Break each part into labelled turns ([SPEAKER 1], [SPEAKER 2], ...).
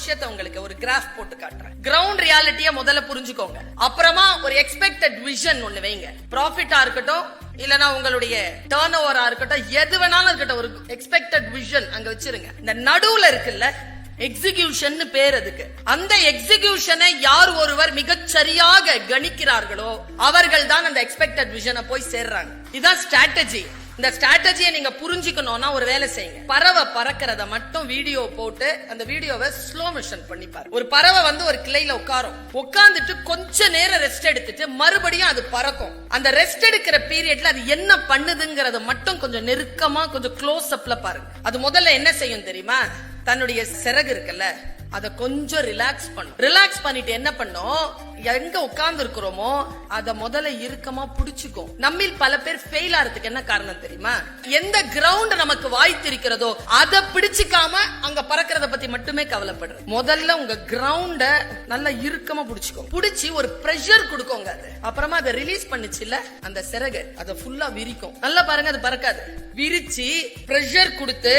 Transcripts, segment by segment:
[SPEAKER 1] விஷயத்தை உங்களுக்கு ஒரு கிராஃப் போட்டு காட்டுறேன். கிரவுண்ட் ரியாலிட்டிய முதல்ல புரிஞ்சுக்கோங்க. அப்புறமா ஒரு எக்ஸ்பெக்டட் விஷன் ஒண்ணு வைங்க. ப்ராஃபிட்டா இருக்கட்டும், இல்லனா உங்களுடைய டர்ன் ஓவரா இருக்கட்டும், எது வேணாலும் இருக்கட்டும், ஒரு எக்ஸ்பெக்டட் விஷன் அங்க வச்சிருங்க. இந்த நடுவுல இருக்குல்ல எக்ஸிகியூஷன் பேர் அதுக்கு. அந்த எக்ஸிகியூஷனை யார் ஒருவர் மிகச்சரியாக கணிக்கிறார்களோ அவர்கள் தான் அந்த எக்ஸ்பெக்டட் விஷனை போய் சேர்றாங்க. இதுதான் ஸ்ட்ராட்டஜி. இந்த ஸ்ட்ராட்டஜியை நீங்க புரிஞ்சுக்கணும்னா ஒரு வேலை செய்யுங்க. பறவை பறக்கிறத மட்டும் வீடியோ போட்டு அந்த வீடியோவை ஸ்லோ மோஷன் பண்ணி பாருங்க. ஒரு பறவை வந்து ஒரு கிளையில உட்கார்ந்துட்டு கொஞ்ச நேரம் ரெஸ்ட் எடுத்துட்டு மறுபடியும் அது பறக்கும். அந்த ரெஸ்ட் எடுக்கிற பீரியட்ல அது என்ன பண்ணுதுங்கிறத மட்டும் கொஞ்சம் நெருக்கமா கொஞ்சம் க்ளோஸ் அப்ல பாருங்க. அது முதல்ல என்ன செய்யும் தெரியுமா? தன்னுடைய சிறகு இருக்குல்ல அத கொஞ்சம் ரிலாக்ஸ் பண்ணிட்டு என்ன பண்ணும், எங்க உட்கார்ந்து இருக்கிறோமோ அத முதல்ல இறுக்கமா புடிச்சுக்கும். நம்மில் பல பேர் ஃபெயில் ஆறதுக்கு என்ன காரணம் தெரியுமா? எந்த கிரவுண்ட் நமக்கு வாய்த்திருக்கிறதோ அதை பிடிச்சுக்காம அங்க பறக்கிறத பத்தி மட்டுமே கவலைப்படுறது. முதல்ல உங்க கிரவுண்ட நல்லா இறுக்கமா புடிச்சு ஒரு பிரஷர் கொடுக்கோங்க. அது அப்புறமா அதை ரிலீஸ் பண்ணுச்சுல அந்த சிறகு அதை ஃபுல்லா விரிக்கும். நல்லா பாருங்க, அது பறக்காது. விரிச்சு பிரஷர் கொடுத்து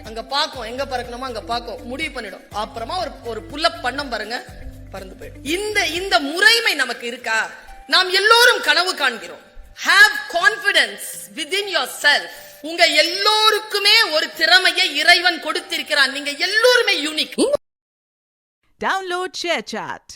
[SPEAKER 1] அங்க பாக்கும், எங்க பறக்கணுமோ அங்க பாக்கும், முடிவு பண்ணிடும். அப்புறமா ஒரு புல்லப் பண்ணம் பாருங்க, பறந்து போயிடும். இந்த முறைமை நமக்கு இருக்கா? நாம் எல்லோரும் கனவு காண்கிறோம். Have confidence within yourself. உங்க எல்லோருக்குமே ஒரு திறமையை இறைவன் கொடுத்திருக்கிறான். நீங்க எல்லோருமே யூனிக்.
[SPEAKER 2] Download ShareChat.